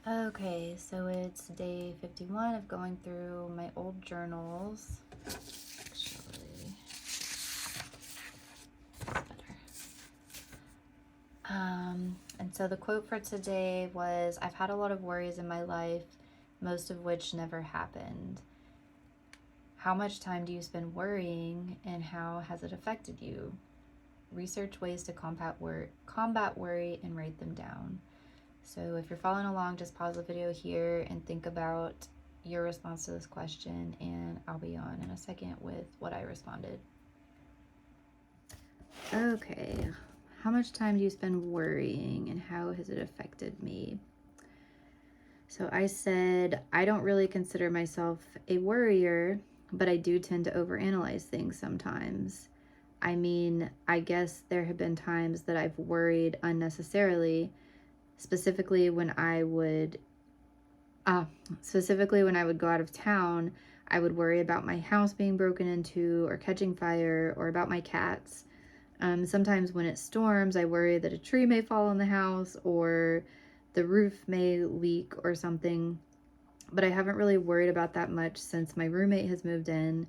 Okay, so it's day 51 of going through my old journals. Actually, better. And so the quote for today was, I've had a lot of worries in my life, most of which never happened. How much time do you spend worrying, and how has it affected you? Research ways to combat worry and write them down. So if you're following along, just pause the video here and think about your response to this question, and I'll be on in a second with what I responded. Okay, how much time do you spend worrying, and how has it affected me? So I said, I don't really consider myself a worrier, but I do tend to overanalyze things sometimes. I mean, I guess there have been times that I've worried unnecessarily, specifically when I would go out of town. I would worry about my house being broken into or catching fire, or about my cats. Sometimes when it storms, I worry that a tree may fall on the house or the roof may leak or something. But I haven't really worried about that much since my roommate has moved in.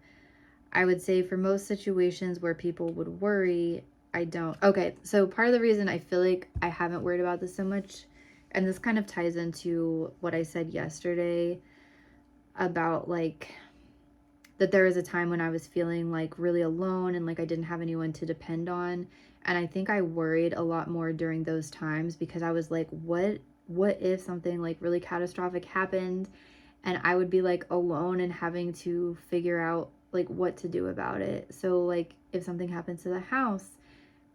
I would say for most situations where people would worry, I don't. Okay, so part of the reason I feel like I haven't worried about this so much, and this kind of ties into what I said yesterday about like that there was a time when I was feeling like really alone and like I didn't have anyone to depend on. And I think I worried a lot more during those times because I was like, what if something like really catastrophic happened and I would be like alone and having to figure out like what to do about it. So like if something happened to the house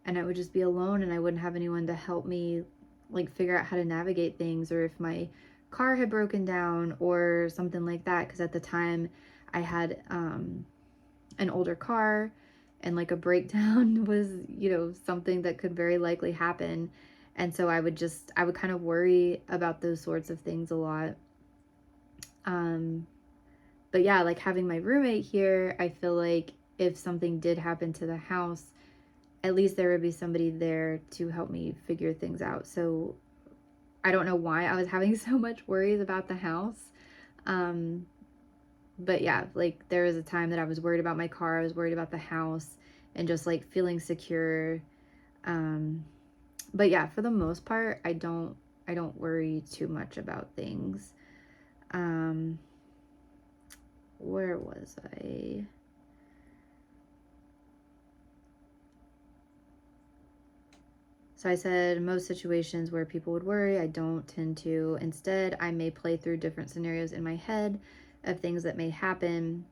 and I would just be alone and I wouldn't have anyone to help me like figure out how to navigate things, or if my car had broken down or something like that, because at the time I had an older car and like a breakdown was, something that could very likely happen. And so I would kind of worry about those sorts of things a lot. But yeah, like having my roommate here, I feel like if something did happen to the house, at least there would be somebody there to help me figure things out. So I don't know why I was having so much worries about the house. But yeah, like there was a time that I was worried about my car, I was worried about the house, and just like feeling secure. But yeah, for the most part, I don't worry too much about things. Where was I? So I said most situations where people would worry, I don't tend to. Instead, I may play through different scenarios in my head of things that may happen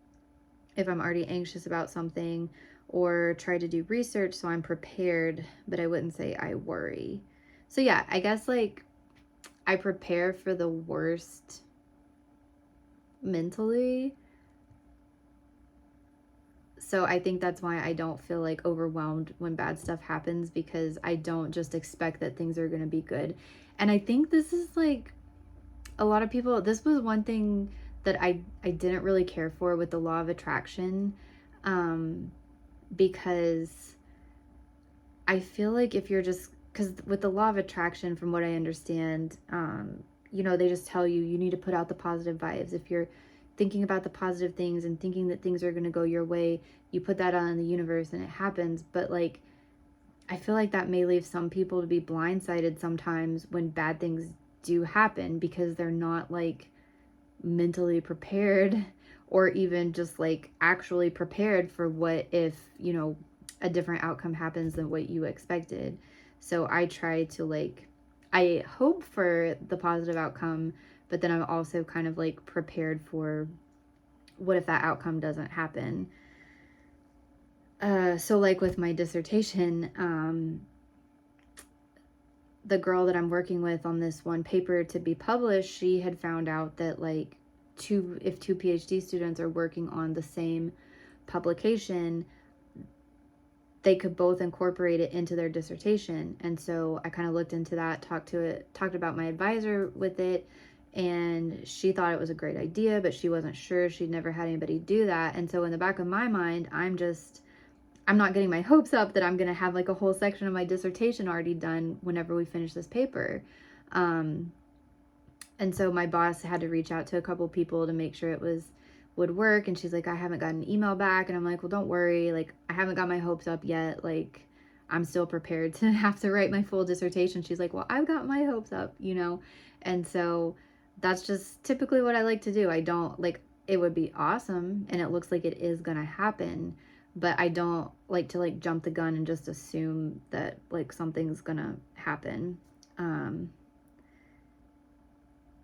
if I'm already anxious about something, or try to do research so I'm prepared, but I wouldn't say I worry. So yeah, I guess like I prepare for the worst mentally. So I think that's why I don't feel like overwhelmed when bad stuff happens, because I don't just expect that things are going to be good. And I think this is like a lot of people, this was one thing that I didn't really care for with the law of attraction, because I feel like if you're just, because with the law of attraction, from what I understand, they just tell you need to put out the positive vibes. If you're thinking about the positive things and thinking that things are going to go your way, you put that out in the universe and it happens. But like, I feel like that may leave some people to be blindsided sometimes when bad things do happen, because they're not like mentally prepared, or even just like actually prepared for what if, a different outcome happens than what you expected. So I try to like, I hope for the positive outcome, but then I'm also kind of like prepared for what if that outcome doesn't happen. So like with my dissertation, the girl that I'm working with on this one paper to be published, she had found out that like if two PhD students are working on the same publication, they could both incorporate it into their dissertation. And so I kind of looked into that, talked about my advisor with it, and she thought it was a great idea, but she wasn't sure. She'd never had anybody do that. And so in the back of my mind, I'm not getting my hopes up that I'm going to have like a whole section of my dissertation already done whenever we finish this paper. And And so my boss had to reach out to a couple people to make sure would work. And she's like, I haven't gotten an email back. And I'm like, well, don't worry. Like, I haven't got my hopes up yet. Like, I'm still prepared to have to write my full dissertation. She's like, well, I've got my hopes up, you know? And so that's just typically what I like to do. I don't like, it would be awesome and it looks like it is going to happen, but I don't like to like jump the gun and just assume that like something's going to happen.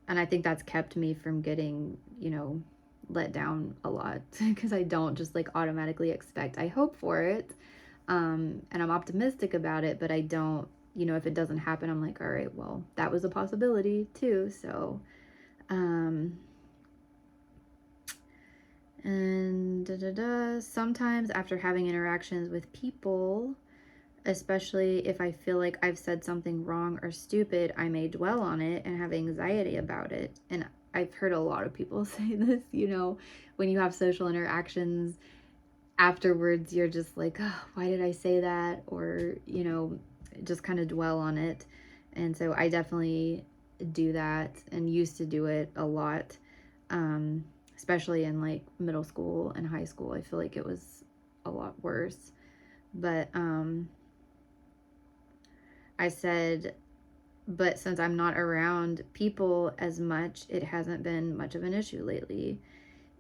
And I think that's kept me from getting, you know, let down a lot because I don't just like automatically expect. I hope for it. And I'm optimistic about it, but I don't, you know, if it doesn't happen, I'm like, all right, well, that was a possibility too. So, and sometimes after having interactions with people, especially if I feel like I've said something wrong or stupid, I may dwell on it and have anxiety about it. And I've heard a lot of people say this, you know, when you have social interactions, afterwards you're just like, oh, why did I say that? Or, you know, just kind of dwell on it. And so I definitely do that and used to do it a lot, especially in like middle school and high school. I feel like it was a lot worse. But I said, but since I'm not around people as much, it hasn't been much of an issue lately.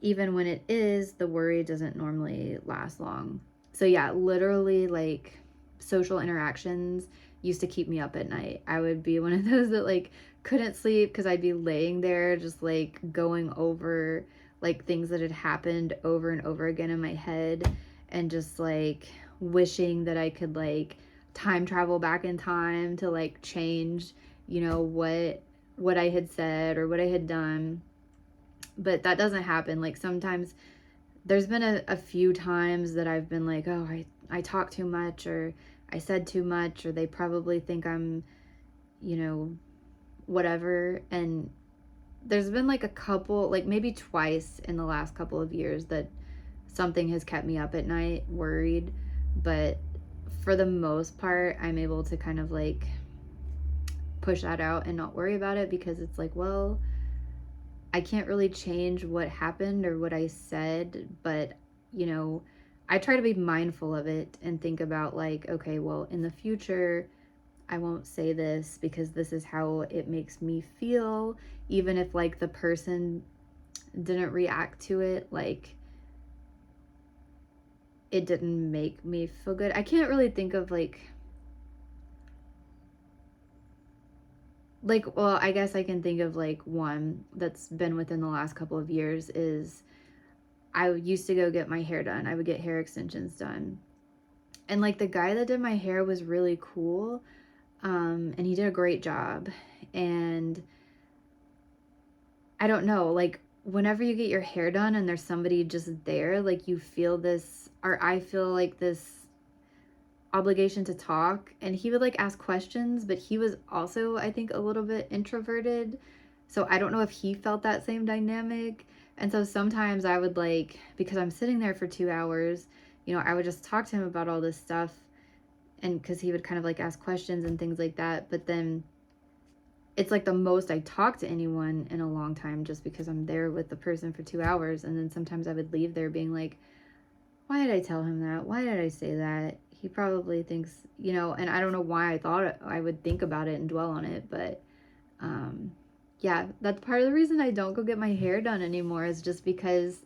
Even when it is, the worry doesn't normally last long. So yeah, literally like social interactions used to keep me up at night. I would be one of those that like couldn't sleep because I'd be laying there just like going over like things that had happened over and over again in my head and just like wishing that I could like time travel back in time to like change, you know, what I had said or what I had done. But that doesn't happen. Like sometimes there's been a few times that I've been like, oh, I talk too much or I said too much or they probably think I'm, you know, whatever. And there's been like a couple, like maybe twice in the last couple of years that something has kept me up at night worried. But for the most part, I'm able to kind of like push that out and not worry about it because it's like, well, I can't really change what happened or what I said, but you know, I try to be mindful of it and think about like, okay, well, in the future, I won't say this because this is how it makes me feel, even if like the person didn't react to it, like it didn't make me feel good. I can't really think of well, I guess I can think of like one that's been within the last couple of years is I used to go get my hair done. I would get hair extensions done. And like the guy that did my hair was really cool. And he did a great job. And I don't know, like whenever you get your hair done and there's somebody just there, like you feel this, or I feel like this obligation to talk. And he would like ask questions, but he was also, I think, a little bit introverted. So I don't know if he felt that same dynamic. And so sometimes I would like, because I'm sitting there for 2 hours, you know, I would just talk to him about all this stuff. And because he would kind of like ask questions and things like that. But then it's like the most I talk to anyone in a long time just because I'm there with the person for 2 hours. And then sometimes I would leave there being like, why did I tell him that? Why did I say that? He probably thinks, you know, and I don't know why I thought I would think about it and dwell on it. But yeah, that's part of the reason I don't go get my hair done anymore is just because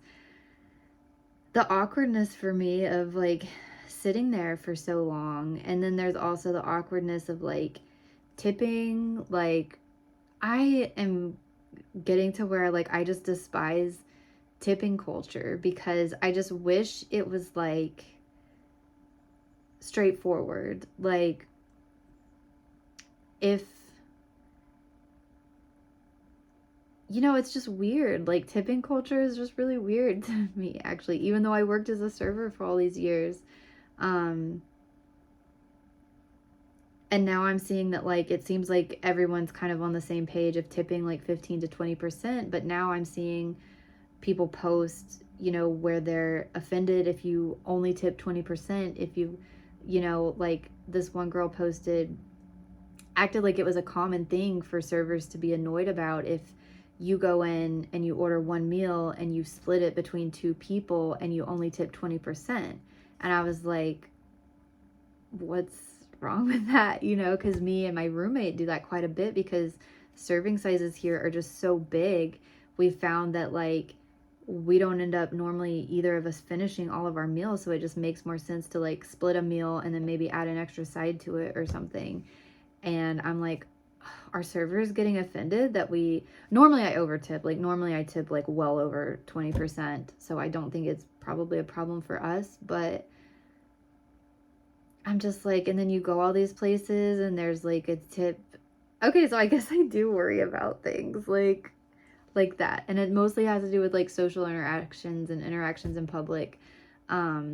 the awkwardness for me of like sitting there for so long. And then there's also the awkwardness of like tipping. Like I am getting to where like I just despise tipping culture because I just wish it was like straightforward. Like if, you know, it's just weird. Like tipping culture is just really weird to me actually, even though I worked as a server for all these years. And now I'm seeing that like it seems like everyone's kind of on the same page of tipping like 15 to 20%, but now I'm seeing people post, you know, where they're offended if you only tip 20%, if you know, like this one girl posted acted like it was a common thing for servers to be annoyed about if you go in and you order one meal and you split it between two people and you only tip 20%. And I was like, what's wrong with that? You know, because me and my roommate do that quite a bit because serving sizes here are just so big. We found that like we don't end up normally either of us finishing all of our meals, so it just makes more sense to like split a meal and then maybe add an extra side to it or something. And I'm like, are servers getting offended that we normally I overtip, like normally I tip like well over 20%, so I don't think it's probably a problem for us, but I'm just like, and then you go all these places and there's like a tip. Okay, so I guess I do worry about things like that. And it mostly has to do with like social interactions and interactions in public. Cause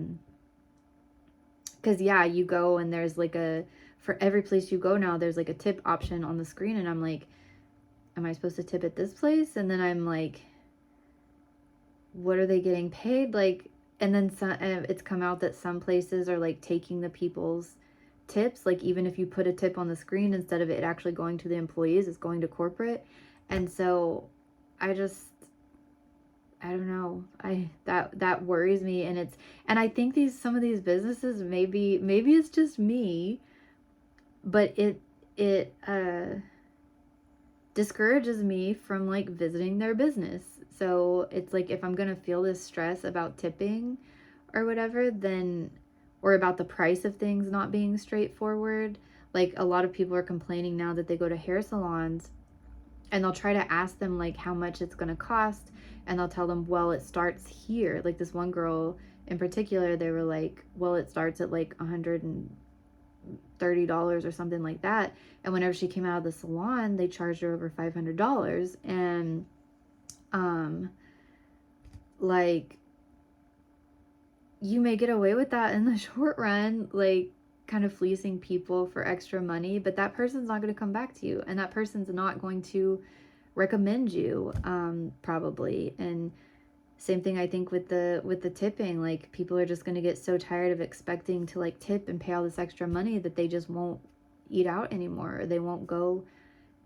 yeah, you go and there's like a, for every place you go now, there's like a tip option on the screen. And I'm like, am I supposed to tip at this place? And then I'm like, what are they getting paid? Like, and then some, it's come out that some places are like taking the people's tips. Like, even if you put a tip on the screen, instead of it actually going to the employees, it's going to corporate. And so I just, I don't know. That worries me. And I think some of these businesses, maybe it's just me, but it discourages me from like visiting their business. So it's like, if I'm gonna feel this stress about tipping or whatever, then, or about the price of things not being straightforward, like a lot of people are complaining now that they go to hair salons and they'll try to ask them like how much it's gonna cost, and they'll tell them, well, it starts here. Like this one girl in particular, they were like, well, it starts at like $130 or something like that. And whenever she came out of the salon, they charged her over $500. And like, you may get away with that in the short run, like kind of fleecing people for extra money, but that person's not going to come back to you, and that person's not going to recommend you, probably. And same thing I think with the tipping. Like, people are just going to get so tired of expecting to like tip and pay all this extra money that they just won't eat out anymore, or they won't go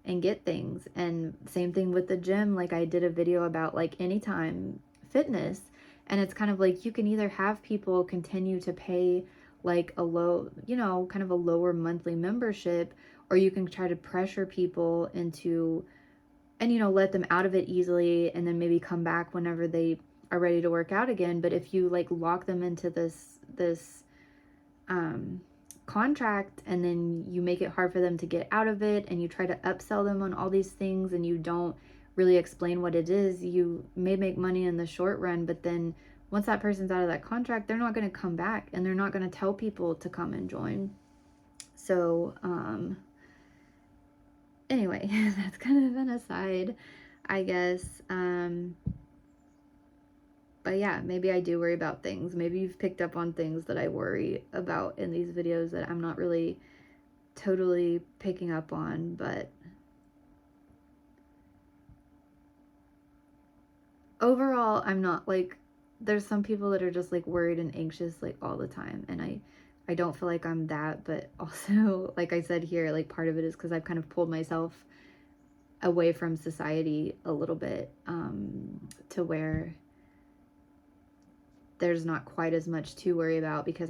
and get things. And same thing with the gym. Like, I did a video about like Anytime Fitness, and it's kind of like, you can either have people continue to pay like a low, you know, kind of a lower monthly membership, or you can try to pressure people into, and, you know, let them out of it easily and then maybe come back whenever they are ready to work out again. But if you like lock them into this contract, and then you make it hard for them to get out of it, and you try to upsell them on all these things, and you don't really explain what it is, you may make money in the short run, but then once that person's out of that contract, they're not going to come back, and they're not going to tell people to come and join. So anyway, that's kind of an aside, I guess. But yeah, maybe I do worry about things. Maybe you've picked up on things that I worry about in these videos that I'm not really totally picking up on. But overall, I'm not like, there's some people that are just like worried and anxious like all the time. And I don't feel like I'm that, but also, like I said here, like part of it is because I've kind of pulled myself away from society a little bit, to where there's not quite as much to worry about, because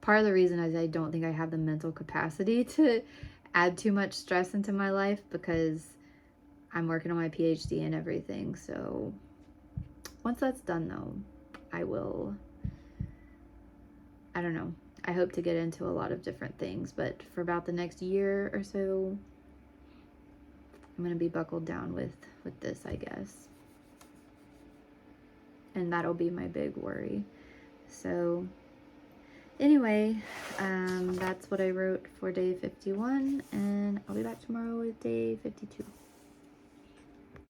part of the reason is I don't think I have the mental capacity to add too much stress into my life, because I'm working on my PhD and everything. So once that's done though, I don't know, I hope to get into a lot of different things, but for about the next year or so, I'm going to be buckled down with this, I guess. And that'll be my big worry. So anyway, that's what I wrote for day 51, and I'll be back tomorrow with day 52.